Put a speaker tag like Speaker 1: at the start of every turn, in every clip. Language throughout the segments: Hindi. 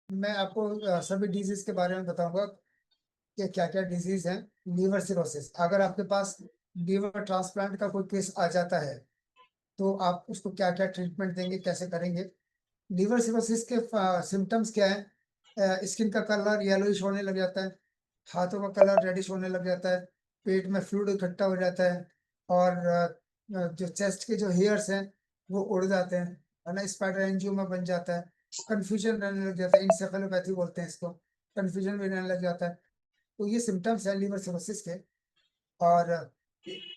Speaker 1: मैं आपको सभी डिजीज के बारे में बताऊंगा कि क्या क्या डिजीज है। लीवर सिरोसिस, अगर आपके पास लीवर ट्रांसप्लांट का कोई केस आ जाता है तो आप उसको क्या क्या ट्रीटमेंट देंगे, कैसे करेंगे। लीवर सिरोसिस के सिम्टम्स क्या है? स्किन का कलर येलोइश होने लग जाता है, हाथों का कलर रेडिश होने लग जाता है, पेट में फ्लूइड इकट्ठा हो जाता है, और जो चेस्ट के जो हेयर्स हैं वो उड़ जाते हैं, है ना। स्पाइडर एंजियोमा बन जाता है, कंफ्यूजन रहने लग जाता है, इंसेफेलोपैथी बोलते हैं इसको, कंफ्यूजन भी रहने लग जाता है। तो ये सिम्टम्स है लीवर सिरोसिस के। और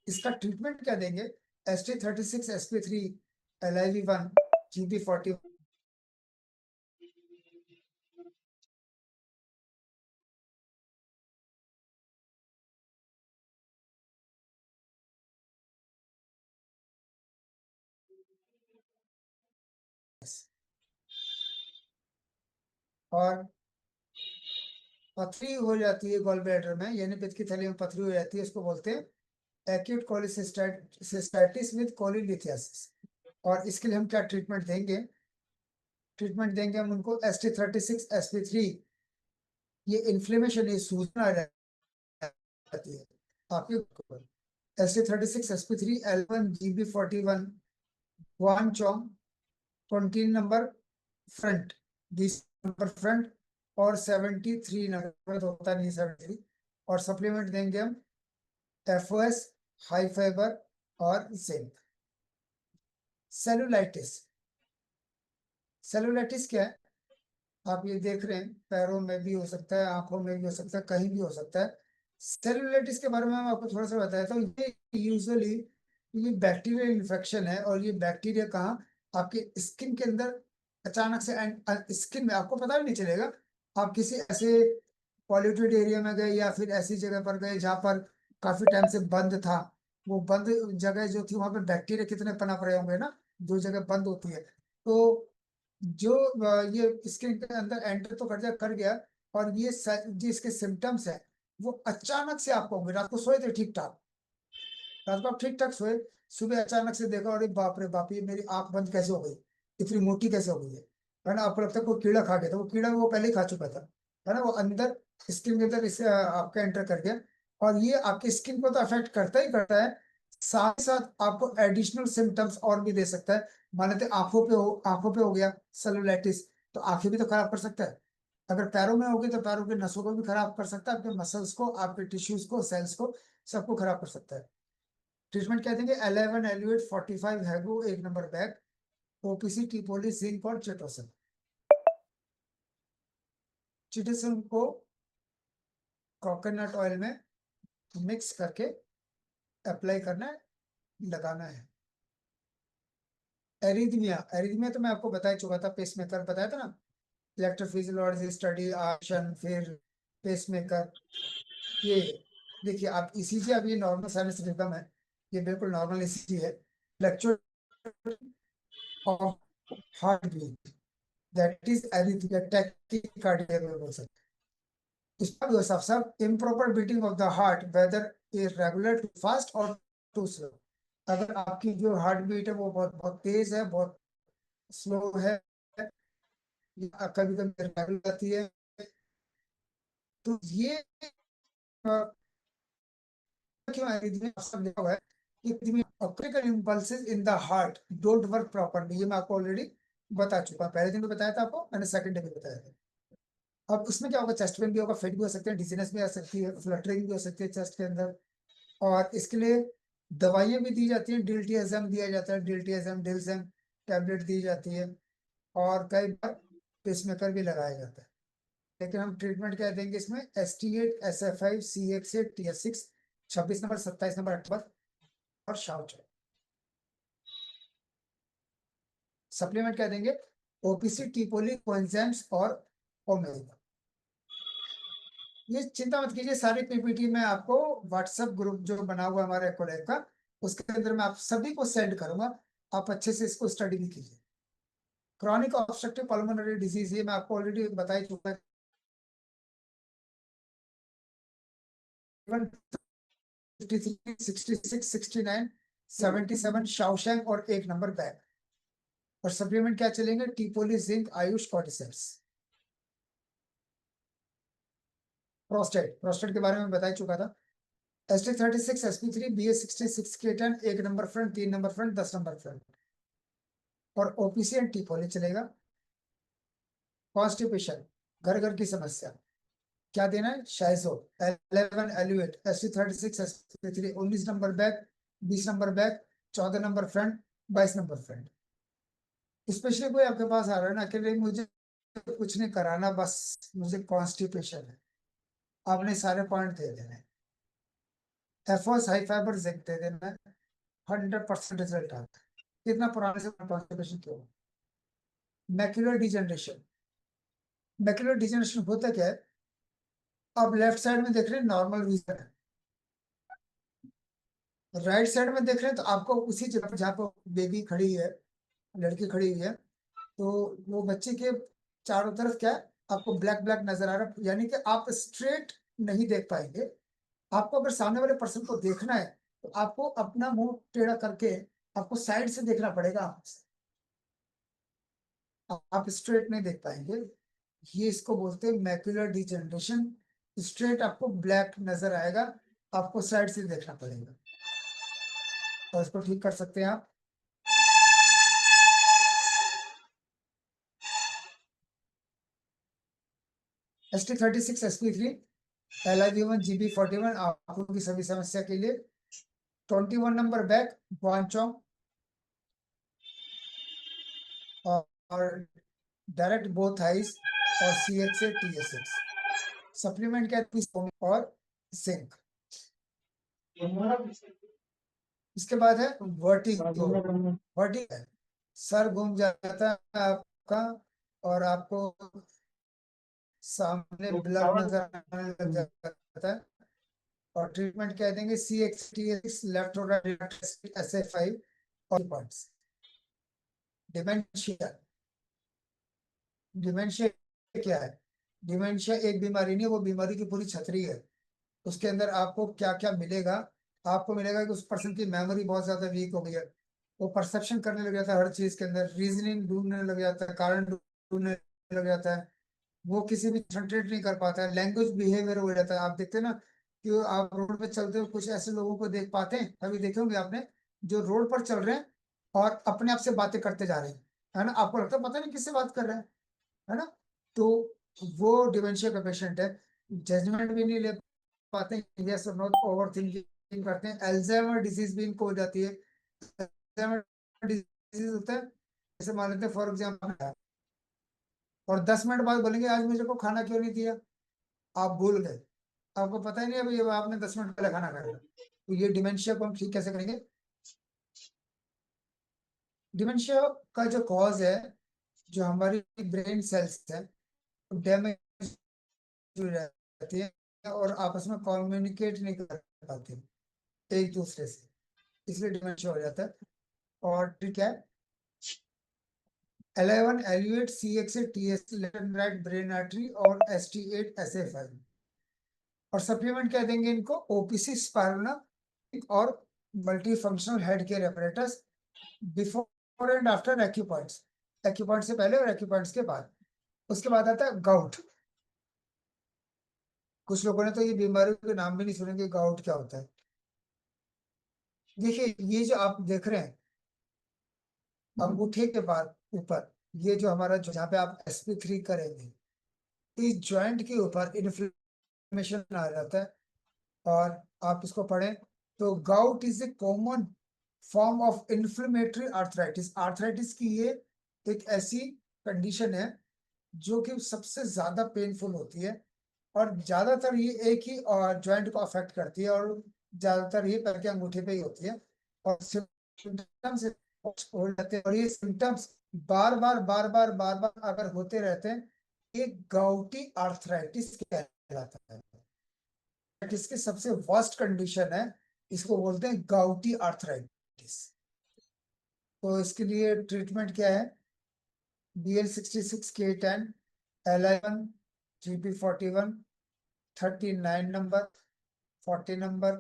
Speaker 1: इसका ट्रीटमेंट क्या देंगे? ST36 SP3 LIV1 GB40। और पथरी हो जाती है गॉल ब्लैडर में, यानी पित्त की थैली में पथरी हो जाती है, उसको बोलते हैं एक्यूट कोलिसिस्टाइटिस विद कोलिलिथियासिस। और इसके लिए हम क्या ट्रीटमेंट देंगे? ट्रीटमेंट देंगे हम उनको ST36 SP3। ये इन्फ्लेमेशन, ये सूजन आ जाती है आपके। ST36 SP3 L1 GB41 वन चौंग 20 नंबर फ्रंट, 20 नंबर फ्रंट, और 73 नंबर तो होता नहीं 73। और सप्लीमेंट देंगे हम FOS, हाई फाइबर और जिंक। सेलुलाइटिस, सेलुलाइटिस क्या है? आप ये देख रहे हैं, पैरों में भी हो सकता है, आंखों में भी हो सकता है, कहीं भी हो सकता है। सेलुलाइटिस के बारे में मैं आपको थोड़ा सा बताया था। ये यूजुअली ये बैक्टीरियल इन्फेक्शन है, और ये बैक्टीरिया कहाँ, आपके स्किन के अंदर अचानक से, स्किन में आपको पता भी नहीं चलेगा। आप किसी ऐसे पॉल्यूटेड एरिया में गए या फिर ऐसी जगह पर गए जहाँ पर काफी टाइम से बंद था, वो बंद जगह जो थी वहां पे बैक्टीरिया कितने पनप रहे होंगे ना, जो जगह बंद होती है। तो जो ये स्किन के अंदर एंटर तो कर गया, और ये जो इसके सिम्टम्स है वो अचानक से आपको होंगे। रात को सोए थे ठीक ठाक, रात को आप ठीक ठाक सोए, सुबह अचानक से देखा, अरे बाप रे बाप, ये मेरी आंख बंद कैसे हो गई, इतनी मोटी कैसे हो गई है ना। आपको लगता है कोई कीड़ा खा गया था, वो कीड़ा वो पहले ही खा चुका था, है ना। वो अंदर स्किन के अंदर इसे आपका एंटर कर गया, और ये आपकी स्किन को तो अफेक्ट करता ही करता है, साथ ही साथ आपको एडिशनल सिम्टम्स और भी दे सकता है। मान लेते हैं आंखों पे हो गया सेलुलाइटिस, तो आंखें भी तो खराब कर सकता है। अगर पैरों में होगी तो पैरों के नसों को भी खराब कर सकता है, आपके मसल्स को, आपके टिश्यूज को, सेल्स को, सबको खराब कर सकता है। ट्रीटमेंट क्या देंगे? 11 एल्यूएट 45 हैगो 1 नंबर बैग, OPC टिपोली जिंक और चिटोसन। चिटोसन को कोकोनट ऑयल में मिक्स करके अप्लाई करना है, लगाना है। एरिथमिया, एरिथमिया तो मैं आपको बता ही चुका था, पेसमेकर बताया था ना। इलेक्ट्रोफिजियोलॉजी स्टडी ऑप्शन, फिर पेसमेकर। ये देखिए, आप ईसीजी, अब ये नॉर्मल साइनस रिदम है, ये बिल्कुल नॉर्मल ईसीजी है। Fluctuation of heart beat, that is arrhythmia, tachycardia में बोल सकते हैं। इसका भी हो सकता है improper beating of the heart, whether irregular, too fast और टू स्लो। अगर आपकी जो हार्ट बीट है वो बहुत बहुत तेज है, बहुत स्लो है, या कभी कभी इरेगुलर आती है, तो ये क्यों है? इसमें अक्सर लिखा हुआ है कि optical impulses in the heart don't work properly. ये मैं आपको ऑलरेडी बता चुका हूँ, पहले दिन भी बताया था आपको, मैंने सेकंड डे भी बताया था। अब उसमें क्या होगा? चेस्ट पेन भी होगा, फिट भी हो सकते हैं, डिजीनेस भी आ सकती है, फ्लटरिंग भी हो सकती है चेस्ट के अंदर। और इसके लिए दवाइयाँ भी दी जाती हैं, डिल्टियाजम दिया जाता है, डिल्टियाजम डिल्जम टैबलेट दी जाती है, और कई बार पेसमेकर भी लगाया जाता है। लेकिन हम ट्रीटमेंट क्या देंगे इसमें? ST8 SF5 CX8 TS6, 26 number, 27 number, 28 और शाउच। सप्लीमेंट क्या देंगे? OPC टिपोली कोएंजाइम्स और ओमेगा। ये चिंता मत कीजिए, सारी पीपीटी में आपको व्हाट्सएप ग्रुप जो बना हुआ है हमारे कॉलेज का, उसके अंदर मैं आप सभी को सेंड करूंगा। आप अच्छे से इसको स्टडी भी कीजिए। क्रॉनिक ऑब्स्ट्रक्टिव पल्मोनरी डिजीज, ये मैं आपको ऑलरेडी बता ही चुका है। 53 66 69 77 शाओशैंग और 1 नंबर बैग। और सप्लीमेंट क्या चलेंगे? टिपोली जिंक आयुष कॉर्टिसेप्स। प्रोस्टेट के बारे में बता चुका था। ST36 SP3 BA66 K10 1 number front 3 number front 10 number front और OPC एंड टीपोली चलेगा। कॉन्स्टिपेशन, घर घर की समस्या, क्या देना है? शाइजो 11 एल्यूएट ST36 SP3 19 number back 20 number back 14 number front 22 number front. Specially कोई आपके पास आ रहा है ना कि नहीं मुझे कुछ नहीं कराना, बस मुझे कॉन्स्टिपेशन है, आपने सारे पॉइंट दे देने हैं। एफोस हाई फाइबर जिंक दे देना है, 100% रिजल्ट आता है। कितना पुराने से कॉन्स्टिपेशन क्यों? मैक्यूलर डिजनरेशन, मैक्यूलर डिजनरेशन होता क्या है? आप लेफ्ट साइड में देख रहे हैं नॉर्मल विजन है, राइट साइड में देख रहे हैं तो आपको उसी जगह पर जहाँ पर बेबी खड़ी है, लड़की खड़ी हुई है, तो वो बच्चे के चारों तरफ क्या है, आपको ब्लैक ब्लैक नजर आ रहा है, यानी कि आप स्ट्रेट नहीं देख पाएंगे। आपको अगर सामने वाले पर्सन को देखना है तो आपको अपना मुंह टेढ़ा करके आपको साइड से देखना पड़ेगा, आप स्ट्रेट नहीं देख पाएंगे। ये इसको बोलते हैं मैक्यूलर डिजनरेशन। स्ट्रेट आपको ब्लैक नजर आएगा, आपको साइड से देखना पड़ेगा, और इसको ठीक कर सकते हैं आप। ST36 SP3 LIV1 GB41 आंखों की सभी समस्या के लिए। 21 नंबर बैक वांचोंग और डायरेक्ट बोथ आइज और CH से TS6। सप्लीमेंट क्या है? और जिंक। इसके बाद है वर्टिगो। वर्टिगो है, सर घूम जाता है आपका और आपको सामने ब्लर नजर आने लग जाता है, और ट्रीटमेंट क्या देंगे? CXT6 लेफ्ट और राइट SA5 और पॉइंट्स। डिमेंशिया, डिमेंशिया क्या है? डिमेंशिया एक बीमारी नहीं, वो बीमारी की पूरी छतरी है। उसके अंदर आपको क्या क्या मिलेगा? आपको मिलेगा कि उस पर्सन की मेमोरी बहुत ज्यादा वीक हो गई है, वो परसेप्शन करने लग जाता है हर चीज के अंदर, रीजनिंग ढूंढने लग जाता है, कारण ढूंढने लग जाता है, वो किसी भी कंसंट्रेट नहीं कर पाता है, लैंग्वेज बिहेवियर हो जाता है। आप देखते हैं ना कि आप रोड पे चलते हो, कुछ ऐसे लोगों को देख पाते हैं, कभी देखे होंगे आपने, जो रोड पर चल रहे हैं और अपने आप से बातें करते जा रहे हैं, है ना? आपको लगता है पता नहीं किससे बात कर रहे हैं, है ना? तो वो डिमेंशिया का पेशेंट है। जजमेंट भी नहीं ले पाते हैं, यस और नो, ओवर थिंकिंग करते हैं। अल्जाइमर डिजीज भी इनको हो जाती है। अल्जाइमर डिजीज होता है, जैसे मान लेते हैं फॉर एग्जाम्पल, और 10 मिनट बाद बोलेंगे आज मुझे को खाना क्यों नहीं दिया, आप भूल गए, आपको पता ही नहीं अभी आपने 10 मिनट पहले खाना खाया था। तो ये डिमेंशिया को हम ठीक कैसे करेंगे? डिमेंशिया का जो कॉज है, जो हमारी ब्रेन सेल्स है डैमेज हो जाती है और आपस में कम्युनिकेट नहीं कर पाते एक दूसरे से, इसलिए डिमेंशिया हो जाता है। और ठीक है, 11 एल्यूएट CX से TS left and right brain artery और ST8 SA5। और सप्लीमेंट क्या देंगे इनको? OPC स्पाइरना और multi functional head care apparatus before and after acupoints, acupoint से पहले और एक्यूपॉइंट्स के बाद। उसके बाद आता है गाउट। कुछ लोगों ने तो ये बीमारी के नाम भी नहीं सुने कि गाउट क्या होता है। देखिए ये जो आप देख रहे हैं अंगूठे के बाद ऊपर, ये जो हमारा जहाँ पे आप SP3 करेंगे, इस जॉइंट के ऊपर इन्फ्लेमेशन आ जाता है, और आप इसको पढ़ें तो gout is a common form of inflammatory arthritis. Arthritis की ये एक ऐसी कंडीशन है जो कि सबसे ज्यादा पेनफुल होती है, और ज्यादातर ये एक ही जॉइंट को अफेक्ट करती है, और ज्यादातर ये पैर के अंगूठे पे ही होती है। और सिम्टम्स हो जाते हैं, और ये सिम्टम्स बार बार अगर होते रहते हैं, ये गाउटी आर्थराइटिस कहलाता है। इसकी सबसे वर्स्ट कंडीशन है, इसको बोलते हैं गाउटी आर्थराइटिस। तो इसके लिए ट्रीटमेंट क्या है? BL66 K10 L11 GP41 39 number 40 number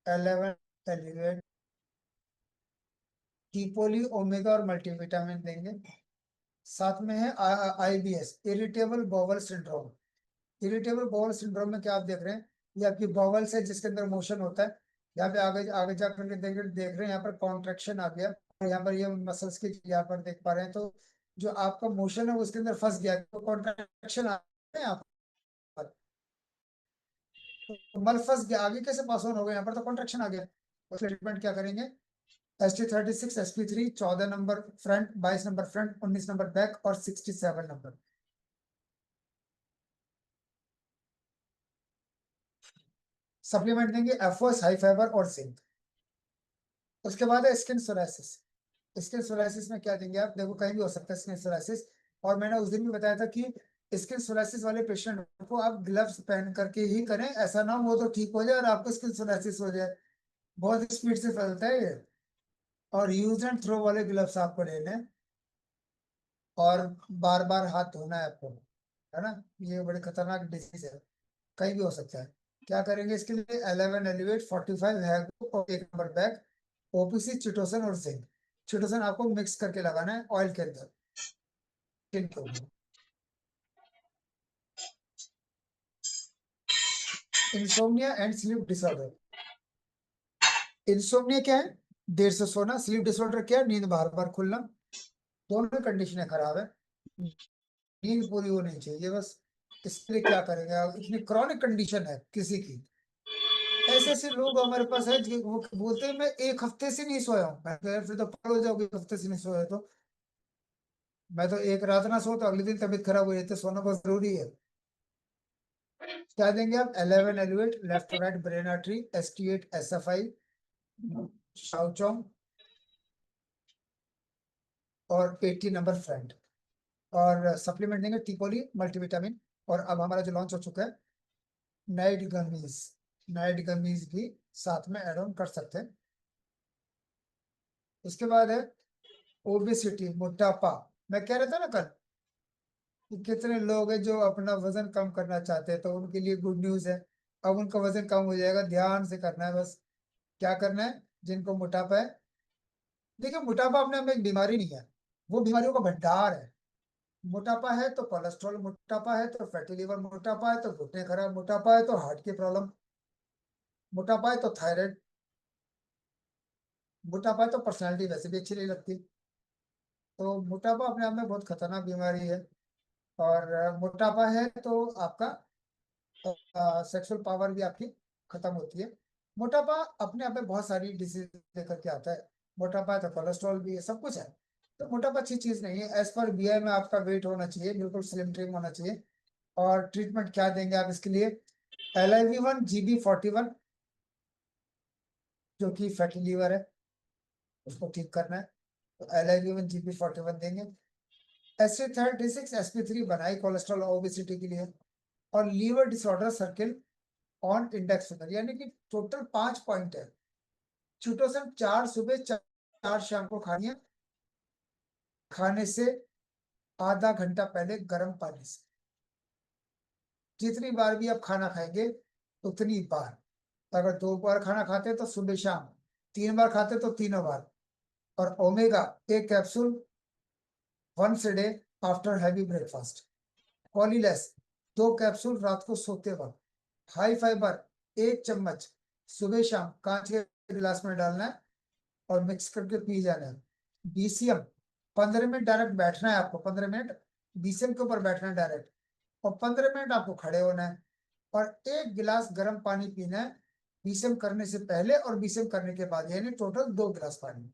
Speaker 1: 11 elevate कीपोली ओमेगा और मल्टीविटामिन देंगे। साथ में है IBS irritable bowel syndrome, irritable bowel syndrome में क्या आप देख रहे हैं, ये आपकी बाउल्स है जिसके अंदर मोशन होता है। यहाँ पे आगे आगे जा करके देख रहे हैं, यहाँ पर कॉन्ट्रेक्शन आ गया, और यहाँ पर ये मसल्स की यहाँ पर देख पा रहे हैं, तो जो आपका मोशन है वो उसके अंदर फंस गया, तो कॉन्ट्रेक्शन आ गया यहाँ पर। तो मल फंस गया, आगे कैसे पास ऑन हो गया, यहाँ पर तो कॉन्ट्रेक्शन आ गया। उसका ट्रीटमेंट क्या करेंगे, ST36 SP3, 14 number front, 22 number front, 19 number back और 67 नंबर। सप्लीमेंट देंगे एफओएस, हाई फाइबर और जिंक। उसके बाद है स्किन सोरासिस। स्किन सोरासिस में क्या देंगे आप, देखो कहीं भी हो सकता है स्किन सोरासिस, और मैंने उस दिन भी बताया था कि स्किन सोरासिस वाले पेशेंट को आप ग्लव्स पहन करके ही करें, ऐसा ना हो तो ठीक हो जाए और आपको स्किन सोरासिस हो जाए, बहुत स्पीड से फैलता है ये। और यूज एंड थ्रो वाले ग्लव्स आपको लेने हैं, और बार बार हाथ धोना है आपको, है ना। ये बड़ी खतरनाक डिजीज है, कहीं भी हो सकता है। क्या करेंगे इसके लिए, 11 एलिवेट, 45 है और 1 नंबर बैक, ओपीसी, चिटोसन और जिंक। चिटोसन आपको मिक्स करके लगाना है ऑयल के अंदर, स्किन के ऊपर। Insomnia and sleep disorder. Insomnia क्या है, देर से सोना। स्लीप डिसऑर्डर क्या है, नींद बार बार खुलना। दोनों कंडीशनें खराब है, नींद पूरी होनी चाहिए बस। इसके लिए क्या करेंगे आप, इतनी क्रॉनिक कंडीशन है किसी की, ऐसे ऐसे लोग हमारे पास है जो वो बोलते हैं मैं 1 हफ्ते से नहीं सोया हूँ। मैं कहा, यार फिर तो पागल हो जाओगे, 1 हफ्ते से नहीं सोया तो। मैं तो एक रात ना सो तो अगले दिन तबीयत खराब हो जाती है, सोना बहुत जरूरी है। क्या देंगे आप, 11 elevate, left right brain artery, ST8 SFI, शाओचोंग और 80 नंबर फ्रंट। और सप्लीमेंट देंगे टिकोली मल्टीविटामिन। और अब हमारा जो लॉन्च हो चुका है, नाइट गमीज। नाइट गमीज भी साथ में एड ऑन कर सकते हैं। उसके बाद है ओबेसिटी, मोटापा। मैं कह रहा था ना कल कि कितने लोग हैं जो अपना वजन कम करना चाहते हैं, तो उनके लिए गुड न्यूज है। अब उनका वजन कम हो जाएगा, ध्यान से करना है बस। क्या करना है, जिनको मोटापा है, देखिए मोटापा अपने आप में एक बीमारी नहीं है, वो बीमारियों का भंडार है। मोटापा है तो कोलेस्ट्रॉल, मोटापा है तो फैटी लिवर, मोटापा है तो घुटने खराब, मोटापा है तो हार्ट की प्रॉब्लम, मोटापा है तो थायराइड, मोटापा है तो पर्सनैलिटी वैसे भी अच्छी नहीं लगती। तो मोटापा अपने आप में बहुत खतरनाक बीमारी है। और मोटापा है तो आपका सेक्सुअल पावर भी आपकी खत्म होती है। मोटापा अपने आप में बहुत सारी डिजीज लेकर के आता है। मोटापा है तो कोलेस्ट्रॉल भी है, सब कुछ है। तो मोटापा अच्छी चीज नहीं है, एज पर बीआई में आपका वेट होना चाहिए, बिल्कुल स्लिम ट्रिम होना चाहिए। और ट्रीटमेंट क्या देंगे आप इसके लिए, LIV1 GB41, जो कि फैटी लीवर है, उसको ठीक करना है, तो LIV1 GB41 देंगे। ST36 SP3 बनाई कोलेस्ट्रॉल ओबेसिटी के लिए। और liver disorder circle on index finger, यानी कि टोटल 5 पॉइंट है। चूटोसन 4 सुबह, 4 शाम को खानी है, खाने से आधा घंटा पहले गर्म पानी से। जितनी बार भी आप खाना खाएंगे उतनी बार, अगर 2 बार खाना खाते हैं तो सुबह शाम, 3 बार खाते हैं तो तीनों बार। और omega, 1 capsule once day after heavy breakfast. कॉलीलेस, 2 कैप्सूल रात को सोते वक्त। हाई फाइबर, 1 चम्मच सुबह शाम कांच के गिलास में डालना है और मिक्स करके पी जाना है। BCM, 15 मिनट डायरेक्ट बैठना है आपको, 15 मिनट BCM के ऊपर बैठना है डायरेक्ट, और 15 मिनट आपको खड़े होना है। और 1 गिलास गर्म पानी पीना है, BCM करने से पहले और BCM करने के बाद, यानी टोटल 2 गिलास पानी।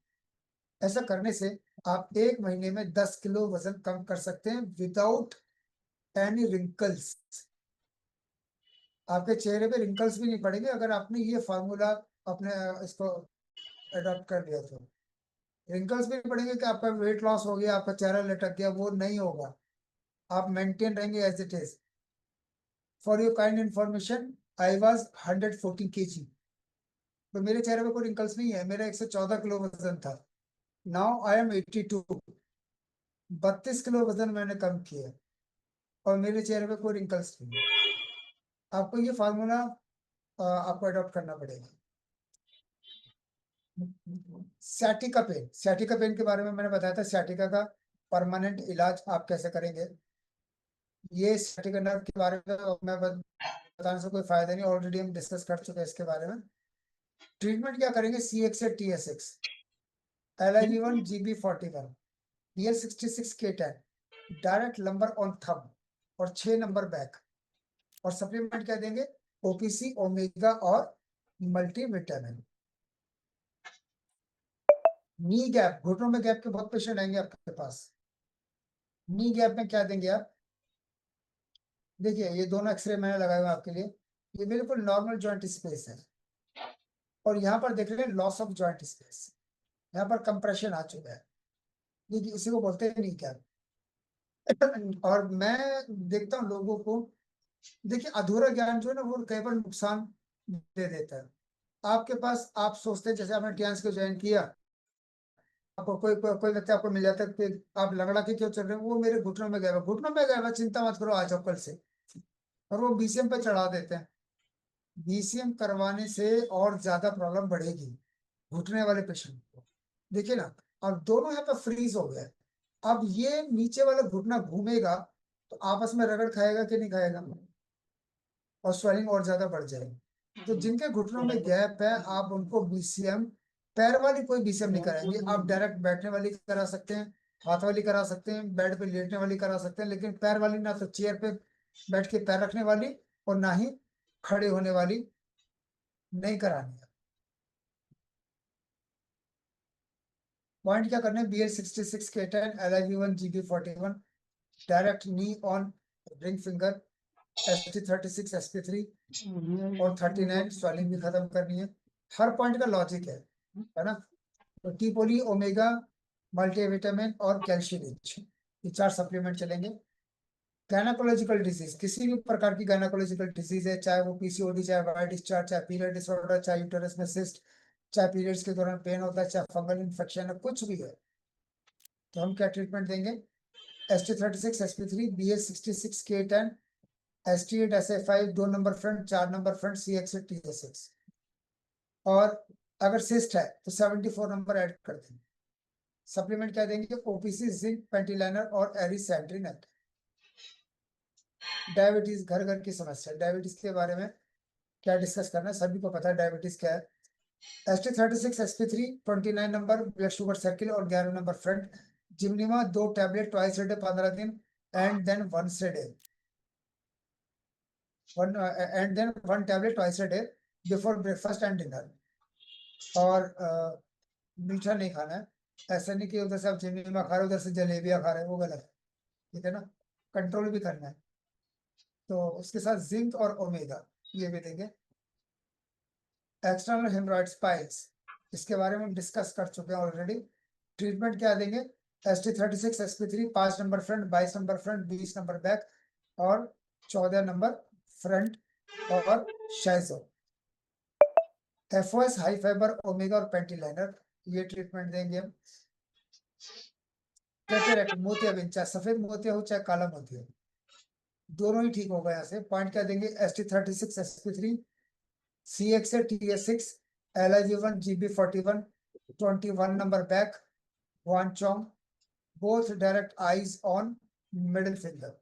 Speaker 1: ऐसा करने से आप 1 महीने में 10 किलो वजन कम कर सकते हैं विदाउट एनी रिंकल्स। आपके चेहरे पे रिंकल्स भी नहीं पड़ेंगे अगर आपने ये फार्मूला अपने इसको अडॉप्ट कर लिया तो। रिंकल्स भी नहीं पड़ेंगे कि आपका वेट लॉस हो गया, आपका चेहरा लटक गया, वो नहीं होगा। आप मेंटेन रहेंगे as it is. For your kind information, I was 114 kg, तो मेरे चेहरे पे कोई रिंकल्स नहीं है, मेरा 114 किलो वजन था। नाउ आई एम 82, 32 किलो वजन मैंने कम किया, और मेरे चेहरे पे कोई रिंकल्स नहीं है। आपको ये फार्मूला आपको अडॉप्ट करना पड़ेगा। सैटिका पेन, सैटिका पेन के बारे में मैंने बताया था, सैटिका का परमानेंट इलाज आप कैसे करेंगे। ये sciatic nerve के बारे में मैं बताने से कोई फायदा नहीं, ऑलरेडी हम डिस्कस कर चुके हैं इसके बारे में। ट्रीटमेंट क्या करेंगे, CX से TSX, LIV1 GB41, BL66 K10, direct number on thumb और 6 नंबर बैक। और सप्लीमेंट क्या देंगे, OPC, ओमेगा और मल्टीविटामिन। नी गैप, घुटनों में गैप के बहुत पेशेंट आएंगे आपके पास। नी गैप में क्या देंगे आप, देखिए ये दोनों एक्सरे मैंने लगाए हुए हैं आपके लिए, ये बिल्कुल नॉर्मल जॉइंट स्पेस है, और यहाँ पर देख रहे हैं लॉस ऑफ जॉइंट स्पेस, यहाँ पर कंप्रेशन आ चुका है, देखिए इसी को बोलते हैं नी गैप। और मैं देखता हूँ लोगों को, देखिए अधूरा ज्ञान जो है ना वो कई बार नुकसान दे देता है। आपके पास, आप सोचते हैं जैसे आपने टीएंस को ज्वाइन किया, आपको कोई व्यक्ति आपको मिल जाता है कि आप लंगड़ा के क्यों चल रहे हैं, वो मेरे घुटनों में गया हुआ, घुटनों में गया हुआ, चिंता मत करो आ जाओ कल से, और वो BCM पे चढ़ा देते हैं। BCM करवाने से और ज्यादा प्रॉब्लम बढ़ेगी घुटने वाले पेशेंट को। देखिए ना, अब दोनों यहाँ पे फ्रीज हो गए, अब ये नीचे वाला घुटना घूमेगा तो आपस में रगड़ खाएगा कि नहीं खाएगा, और स्वेलिंग और ज्यादा बढ़ जाएगी। तो जिनके घुटनों में गैप है आप उनको BCM, पैर वाली कोई BCM नहीं कराएंगे, आप डायरेक्ट बैठने वाली करा सकते हैं, हाथ वाली करा सकते हैं, बेड पे लेटने वाली करा सकते हैं, लेकिन पैर वाली ना तो चेयर पे बैठ के पैर रखने वाली और ना ही खड़े होने वाली नहीं करानी है। पॉइंट क्या करने, BL66 K10, LIV1 GB41, direct knee on ring finger, ST36 SP3 और 39 स्वेलिंग भी खत्म करनी है। हर पॉइंट का लॉजिक है ना। तो टीपोली, ओमेगा, मल्टीविटामिन और कैल्शियम रिच, ये 4 सप्लीमेंट चलेंगे। गायनाकोलॉजिकल डिजीज, किसी भी प्रकार की गायनाकोलॉजिकल डिजीज है, चाहे वो PCOD, चाहे वाइट डिस्चार्ज, चाहे पीरियड डिसऑर्डर, चाहे यूटेरस में सिस्ट, चाहे पीरियड्स के दौरान पेन होता है, चाहे फंगल इन्फेक्शन है, कुछ भी है, तो हम क्या ट्रीटमेंट देंगे, ST36 SP3, BL66 K10, ST8 SA5, 2 number front, 4 number front, CX TSX। और अगर सिस्ट है तो 74 नंबर ऐड कर देंगे। सप्लीमेंट क्या देंगे, OPC, जिंक, पेंटिलाइनर और एरिसेंट्रिनट। डायबिटीज, घर घर की समस्या, डायबिटीज के बारे में क्या डिस्कस करना है, सभी को पता है डायबिटीज क्या है। ST36 SP3, 29 number blood sugar circle और 11 number front, gymnema 2 tablet twice a day 15 दिन, and then once a day, one tablet twice a day before breakfast and dinner. और मीठा नहीं खाना है, ऐसा नहीं कि उधर से आप जिमनिमा खा रहे हो उधर से जलेबियां खा रहे हो, वो गलत है, ठीक है ना, कंट्रोल भी करना है। तो उसके साथ जिंक और ओमेगा ये भी देंगे। एक्सटर्नल हेमरॉइड्स, पाइल्स, इसके बारे में हम डिस्कस कर चुके हैं ऑलरेडी। ट्रीटमेंट क्या देंगे, ST36 SP3, 5 number front, 22 number front, 20 number back और 14 नंबर फ्रंट, और शाइजो। FOS, हाई फाइबर, ओमेगा और पेंटिलाइनर, ये ट्रीटमेंट देंगे हम। कैटरेक्ट, मोतियाबिंद, चाहे सफेद मोतिया हो चाहे काला मोतिया हो, दोनों ही ठीक होगा यहाँ से। पॉइंट क्या देंगे, ST36 SP3, CX TS6, LIV1 GB41, 21 number back, one चोंग, both direct eyes on middle finger.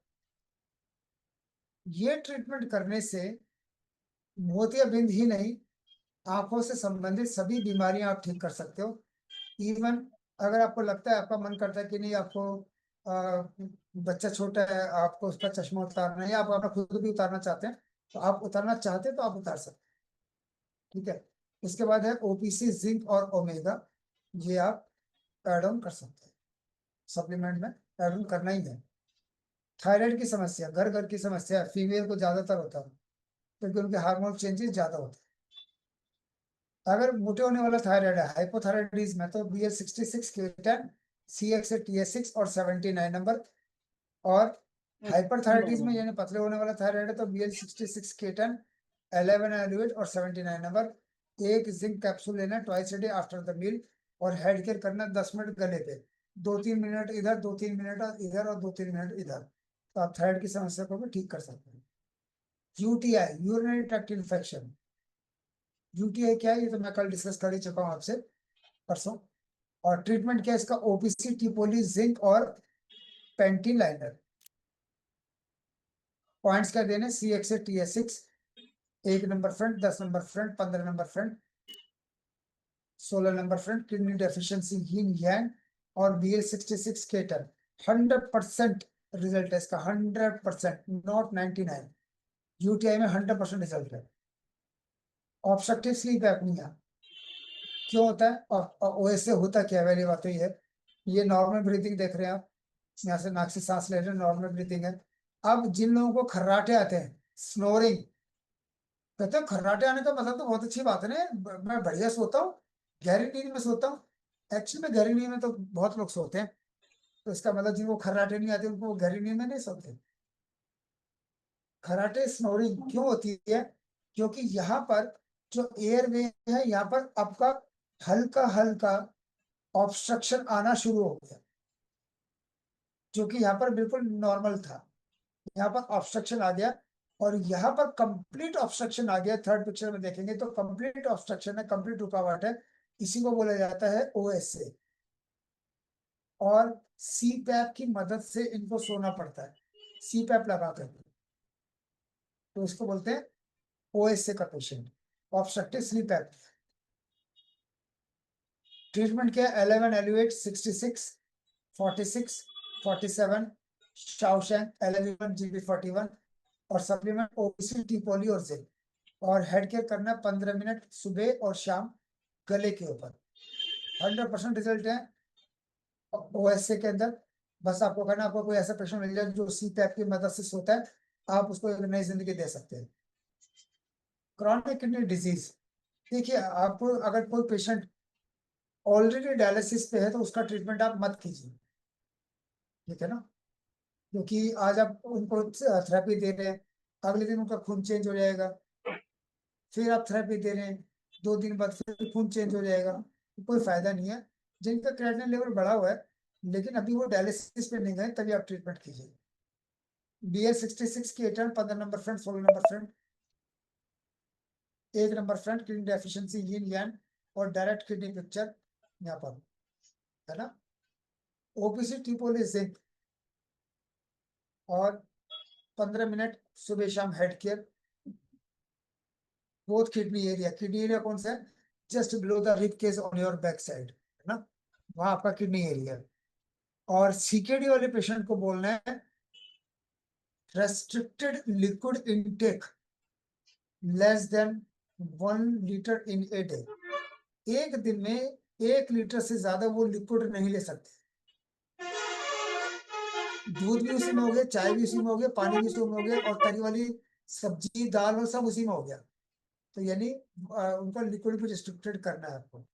Speaker 1: ये ट्रीटमेंट करने से मोतियाबिंद ही नहीं, आंखों से संबंधित सभी बीमारियां आप ठीक कर सकते हो। इवन अगर आपको लगता है, आपका मन करता है कि नहीं आपको बच्चा छोटा है, आपको उसका चश्मा उतारना है या आप अपना खुद भी उतारना चाहते हैं, तो आप उतारना चाहते हैं तो आप उतार सकते हैं, ठीक है। उसके बाद है OPC, जिंक और ओमेगा, ये आप एड ऑन कर सकते हैं, सप्लीमेंट में एड ऑन करना ही है। थायराइड की समस्या घर घर की समस्या है, फीमेल को ज्यादातर होता है क्योंकि उनके हार्मोन चेंजेस ज्यादा होते हैं। अगर मोटे होने वाला थायराइड है, हाइपोथायराइडिज्म है, तो BL66 K10, CX TS6 और 79 नंबर। और हाइपरथायराइडिज्म यानी पतले होने वाला थायराइड है तो BL66 K10, 11 एलुएट और 79 नंबर। एक जिंक कैप्सूल लेना twice a day after the meal, और हेड केयर करना 10 मिनट गले पे, 2-3 मिनट इधर, 2-3 मिनट इधर और 2-3 मिनट इधर, तो आप थायराइड की समस्या को भी ठीक कर सकते हैं। UTI, urinary tract infection, UTI क्या है ये तो मैं कल डिस्कस कर ही चुका हूँ आपसे, परसों। और ट्रीटमेंट क्या है इसका, OPC, टिपोली, जिंक और पेंटिलाइनर। पॉइंट्स क्या देने, CX6 1 number front, 10 number front, 15 number front, 16 number front, kidney deficiency yin yang और BL66 केटन। 100% रिजल्ट है इसका, 100%, नॉट 99। यूटीआई में 100% रिजल्ट है। ऑब्स्ट्रक्टिव स्लीप एपनिया क्यों होता है और ओएसए होता क्या है, पहली बात तो ये है। ये नॉर्मल ब्रीथिंग देख रहे हैं आप, यहाँ से नाक से सांस ले रहे हैं, नॉर्मल ब्रीथिंग है। अब जिन लोगों को खर्राटे आते हैं, स्नोरिंग, कहते हैं खर्राटे आने का मतलब तो बहुत अच्छी बात है ना, मैं बढ़िया सोता हूँ, गहरी नींद में सोता हूँ। एक्चुअली में गहरी नींद में तो बहुत लोग सोते हैं, तो इसका मतलब जिनको खर्राटे नहीं आते उनको गहरी नींद में नहीं सोते। खर्राटे स्नोरिंग क्यों होती है, क्योंकि यहाँ पर जो एयर वे है, यहाँ पर आपका हल्का हल्का ऑब्स्ट्रक्शन आना शुरू हो गया, जो कि यहाँ पर बिल्कुल नॉर्मल था। यहाँ पर ऑब्स्ट्रक्शन आ गया और यहाँ पर कंप्लीट ऑब्स्ट्रक्शन आ गया। थर्ड पिक्चर में देखेंगे तो कंप्लीट ऑब्स्ट्रक्शन है, कंप्लीट रुकावट है, इसी को बोला जाता है ओएसए। और सीपैप की मदद से इनको सोना पड़ता है, सीपैप लगा कर, तो इसको बोलते हैं ओएसए का patient, obstructive sleep apnoea. Treatment क्या है, 11 एलिवेट 66 46 47 शाओशैंग 11GB41 और सप्लीमेंट ओबीसी टीपोली और जिंक। और हेड केयर करना 15 मिनट सुबह और शाम गले के ऊपर। 100% रिजल्ट है ओएसए के अंदर। बस आपको कहना, आपको कोई ऐसा पेशेंट मिल जाए जो सीपैप की मदद से सोता है, आप उसको एक नई जिंदगी दे सकते हैं। क्रॉनिक किडनी डिजीज, देखिए आपको अगर कोई पेशेंट ऑलरेडी डायलिसिस पे है तो उसका ट्रीटमेंट आप मत कीजिए, ठीक है ना, क्योंकि आज आप उनको थेरेपी दे रहे हैं, अगले दिन उनका खून चेंज हो जाएगा, फिर आप थेरेपी दे रहे हैं, 2 दिन बाद फिर खून चेंज हो जाएगा, तो कोई फायदा नहीं है। जिनका क्रेटिनिन लेवल बढ़ा हुआ है लेकिन अभी वो डायलिसिस पे नहीं गए, तभी आप ट्रीटमेंट कीजिए। BL66 की एटर्न 15 number front, 16 number front, 1 number front, kidney deficiency yin yang और डायरेक्ट किडनी पिक्चर यहाँ पर है ना। ओपीसी ट्रिपोली जिंक और 15 मिनट सुबह शाम head care. Both kidney area कौन सा है, just below the rib cage on your back side, है ना, वहां आपका किडनी एरिया है। और सीकेडी वाले पेशेंट को बोलना है restricted liquid intake less than 1 litre in a day. एक दिन में 1 लीटर से ज्यादा वो लिक्विड नहीं ले सकते। दूध भी उसी में हो गया, चाय भी उसी में हो गया, पानी भी उसी में हो गया, और तरी वाली सब्जी दाल और सब उसी में हो गया। तो यानी उनका लिक्विड भी रिस्ट्रिक्टेड करना है आपको।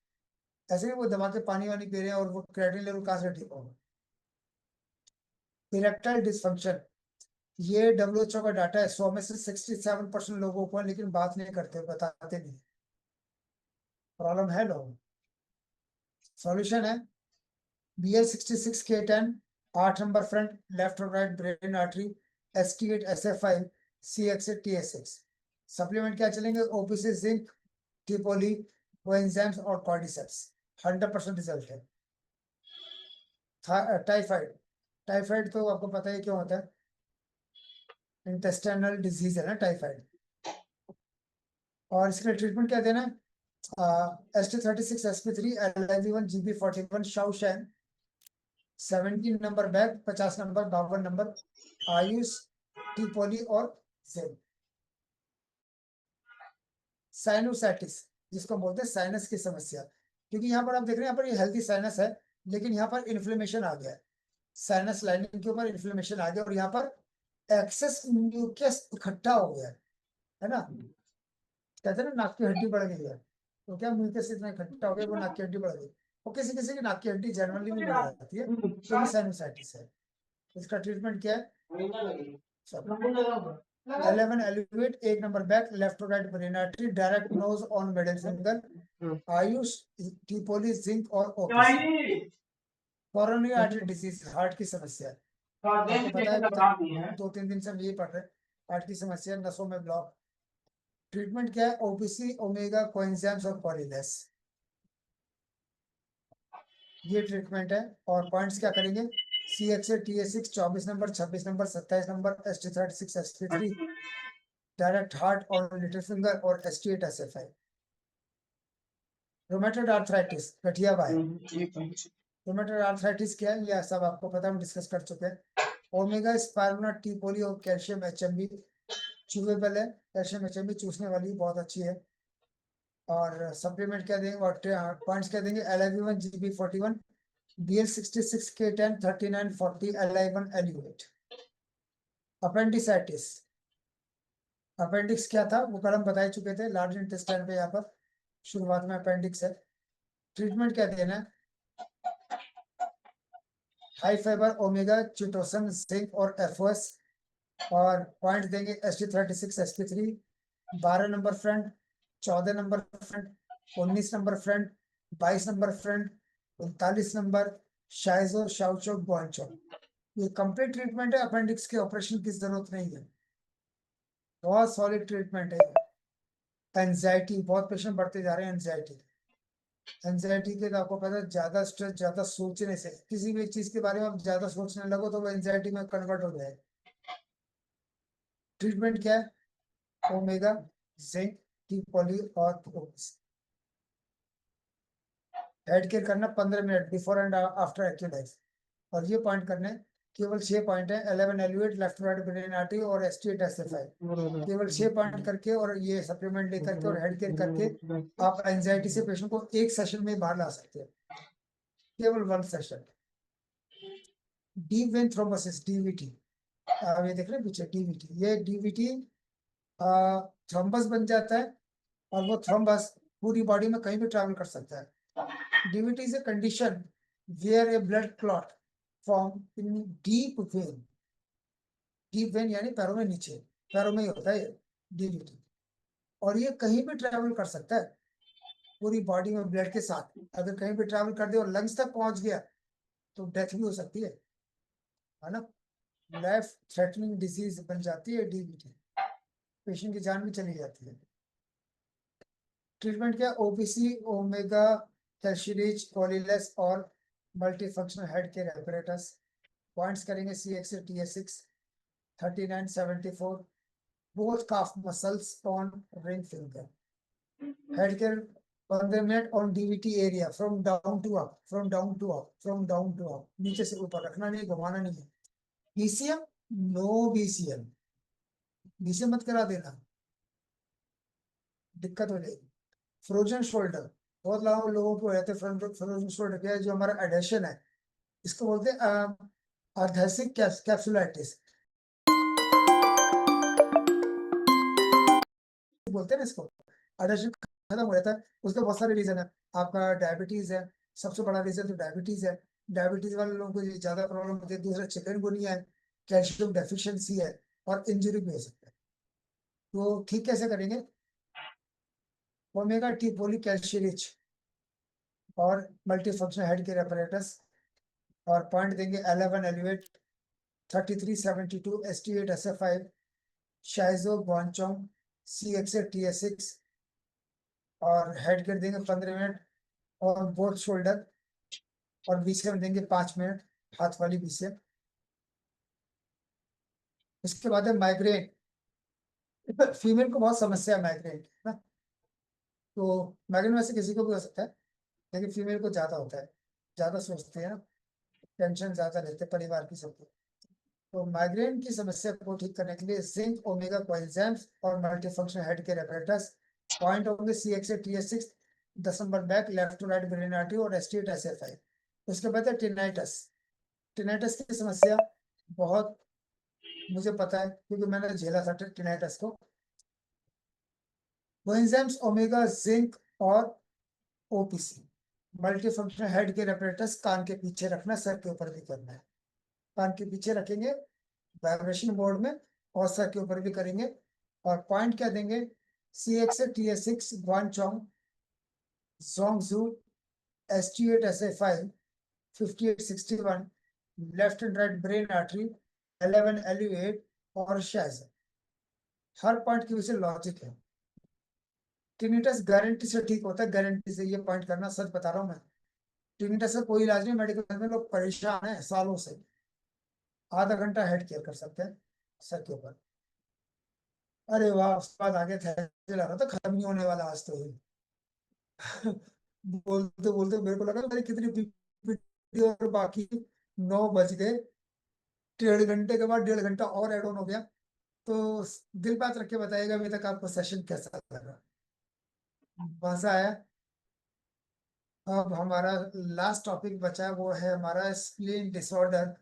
Speaker 1: ऐसे ही वो दबा के पानी वानी पी रहे हैं और वो क्रेटिनिन लेवल कहाँ से ठीक होगा। इरेक्टाइल डिसफंक्शन, ये WHO का डाटा है, 100 में से 67% लोगों को, लेकिन बात नहीं करते, बताते नहीं, प्रॉब्लम है लोग। सॉल्यूशन है BL66K10, 8 नंबर फ्रंट, लेफ्ट और right brain artery, ST8SF5 CX8TS6। Supplement क्या चलेंगे, ओपीसी जिंक, टिपोली, कोएंजाइम्स और कॉर्डिसेप्स। 100% रिजल्ट है। टाइफाइड, टाइफाइड तो आपको पता है क्यों होता है, इंटेस्टाइनल डिजीज है ना टाइफाइड। और इसके ट्रीटमेंट क्या देना है, ST36 SP3 LIV1 GB41 शाओशैंग 17 number back, 50 number, 52 number, Ayush, टीपोली और जेड। साइनोसाइटिस, जिसको बोलते हैं साइनस की समस्या, क्योंकि यहाँ पर आप देख रहे हैं, यहाँ पर ये हेल्दी साइनस है लेकिन यहाँ पर इन्फ्लेमेशन आ गया है, साइनस लाइनिंग के ऊपर इन्फ्लेमेशन आ गया और यहाँ पर एक्सेस म्यूकस इकट्ठा हो गया है ना। कहते हैं ना नाक की हड्डी बढ़ गई है, तो क्या म्यूकस इतना इकट्ठा हो गया, वो नाक की हड्डी बढ़ गई। और किसी किसी की नाक की हड्डी जनरली में बढ़ जाती है, तो भी साइनोसाइटिस है। इसका ट्रीटमेंट क्या है, 11 elevate, 1 number back, left right brain artery, direct nose on middle finger, Ayush, टीपोली, जिंक और OPC. Coronary artery disease, heart की समस्या है, आपको पता है 2-3 दिन से हम यही पढ़ रहे हैं, हार्ट की समस्या, नसों में ब्लॉक। ट्रीटमेंट क्या है, ओपीसी, ओमेगा, कोएंजाइम्स और पॉलीलेस, ये ट्रीटमेंट है। और पॉइंट्स क्या करेंगे, CXA TA6 24 number, 26 number, 27 number, ST36 SP3, direct heart और लिटिल फिंगर, और ST8 SF5। रोमेटोइड आर्थराइटिस, गठिया बाय। रोमेटोइड आर्थराइटिस क्या है, यह सब आपको पता, हम डिस्कस कर चुके हैं। ओमेगा स्पायरुलिना टी पोली और कैल्शियम HMB चूवेबल है, कैल्शियम HMB चूसने वाली बहुत अच्छी है। और सप्लीमेंट क्या देंगे, और पॉइंट्स क्या देंगे, LIV1 GB41 BL66 K10 39 40 LI1 LU8। Appendicitis, appendix क्या था वो कल हम बता ही चुके थे, लार्ज इंटेस्टाइन पे यहाँ पर शुरुआत में अपेंडिक्स है। ट्रीटमेंट क्या देना है, high fibre omega chitosan zinc और FOS, और पॉइंट देंगे ST36 SP3, 12 number front, 14 number front, 19 number front, 22 number front, 39 number शाइजो शाउचो गुआंचो। ये कंप्लीट ट्रीटमेंट है, अपेंडिक्स के ऑपरेशन की जरूरत नहीं है, बहुत सॉलिड ट्रीटमेंट है। एंजाइटी, बहुत पेशेंट बढ़ते जा रहे हैं एंजाइटी। एंजाइटी के तो आपको पता है, ज्यादा स्ट्रेस, ज्यादा सोचने से, किसी भी चीज के बारे में आप ज्यादा सोचने लगो तो वो एंजाइटी में कन्वर्ट हो जाए। ट्रीटमेंट क्या है, ओमेगा, जिंक, टी पॉली और प्रोक्स। हेड केयर करना 15 minute before and after exercise. और ये पॉइंट करने केवल 6 पॉइंट है, 11 elevate, left right brain artery और ST8 SFI। केवल 6 पॉइंट करके और ये सप्लीमेंट लेकर के और हेड केयर करके आप एंजाइटी से पेशेंट को एक सेशन में बाहर ला सकते हैं, केवल 1 session. Deep vein thrombosis, DVT, आप ये देख रहे हैं पीछे DVT, ये DVT थ्रोम्बस बन जाता है, और वो थ्रोम्बस पूरी बॉडी में कहीं भी ट्रैवल कर सकता है। DVT is a condition where a blood clot form in deep vein, deep vein यानी पैरों में नीचे, पैरों में ही होता है DVT, और ये कहीं भी ट्रैवल कर सकता है पूरी बॉडी में ब्लड के साथ। अगर कहीं भी ट्रैवल कर दे और लंग्स तक पहुंच गया तो डेथ भी हो सकती है ना, लाइफ थ्रेटनिंग डिजीज बन जाती है DVT, पेशेंट की जान भी चली जाती है। ट्रीटमेंट क्या, OPC, ओमेगा कैल्शियरिच कोलिलेस और multifunctional head care apparatus। Points करेंगे CXA TA6 39 74, both calf muscles on ring finger। Head care 15 minute on DVT area, from down to up, from down to up, from down to up, नीचे से ऊपर रखना नहीं, घुमाना नहीं है। BCM, नो BCM, BCM मत करा देना, दिक्कत हो जाएगी। फ्रोजन शोल्डर, बहुत लोगों को रहते हैं फ्रोजन शोल्डर, क्या है जो हमारा एडेशन है, इसको बोलते हैं आर्थेसिक कैप्सुलाइटिस बोलते हैं ना इसको। एडेशन खत्म हो जाता है, उसके बहुत सारे रीजन है। आपका डायबिटीज है, सबसे बड़ा रीजन तो डायबिटीज है। डायबिटीज वाले लोगों को ज्यादा प्रॉब्लम होती है। दूसरा चिकनगुनिया है, कैल्शियम डेफिशिएंसी है, और इंजरी भी हो सकता है। तो ठीक कैसे करेंगे, ओमेगा टी पोली कैल्शियरिच और मल्टीफंक्शनल हेड केयर apparatus, और पॉइंट देंगे 11 elevate, 3372 ST8 SF5, शाइजो गुआंचोंग, CXA TA6, और हेड केयर देंगे 15 मिनट और बोथ शोल्डर, और BCM देंगे 5 मिनट, हाथ वाली BCM। इसके बाद है माइग्रेन। फीमेल को बहुत समस्या है माइग्रेन ना, तो माइग्रेन वैसे किसी को भी हो सकता है, लेकिन फीमेल को ज्यादा होता है, ज्यादा सोचते हैं, टेंशन ज्यादा लेते हैं परिवार की सबको। तो माइग्रेन की समस्या को ठीक करने के लिए जिंक, ओमेगा कोएंजाइम्स और multifunctional head care apparatus। Point होंगे CXA TA6, 10 number back, left to right brain artery और ST8 SFI। उसके बाद है टिनाइटस। टिनाइटस की समस्या बहुत मुझे पता है, क्योंकि मैंने झेला था टिनाइटस को। कोएंजाइम्स, ओमेगा, जिंक और OPC, multifunctional head care apparatus कान के पीछे रखना, सर के ऊपर भी करना है। कान के पीछे रखेंगे वाइब्रेशन मोड में, और सर के ऊपर भी करेंगे। और पॉइंट क्या देंगे, CXA TA6 गुआंचोंग, जोंगजू, ST8 SA5, 5861, left and right brain artery, 11 LU8 और शाइजर। हर पॉइंट के पीछे लॉजिक है। टिनिटस गारंटी से ठीक होता है, गारंटी से, ये पॉइंट करना, सच बता रहा हूँ मैं। टिनिटस का कोई इलाज नहीं, मेडिकल में लोग परेशान हैं सालों से, आधा घंटा हेड केयर कर सकते हैं सर के ऊपर। अरे वाह, उसके बाद आगे थे लग रहा था खत्म नहीं होने वाला आज तो ये। बोलते बोलते मेरे को लगा मेरी कितनी पीपीटी और बाकी 9 बज गए। 1.5 घंटे के बाद 1.5 घंटा और एड ऑन हो गया। तो दिल बात रख के बताइएगा अभी तक आपको सेशन कैसा लगा? मजा आया? अब हमारा लास्ट टॉपिक बचा है, वो है हमारा स्प्लीन डिसऑर्डर।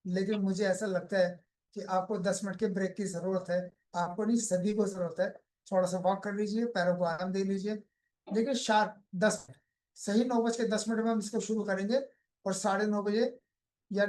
Speaker 1: लेकिन मुझे ऐसा लगता है कि आपको 10 मिनट के ब्रेक की जरूरत है। आपको नहीं, सभी को जरूरत है। थोड़ा सा वॉक कर लीजिए, पैरों को आराम दे लीजिए। देखिए शार्प 10 मिनट, सही 9 बज के 10 मिनट में हम इसको शुरू करेंगे। और 9:30 बजे या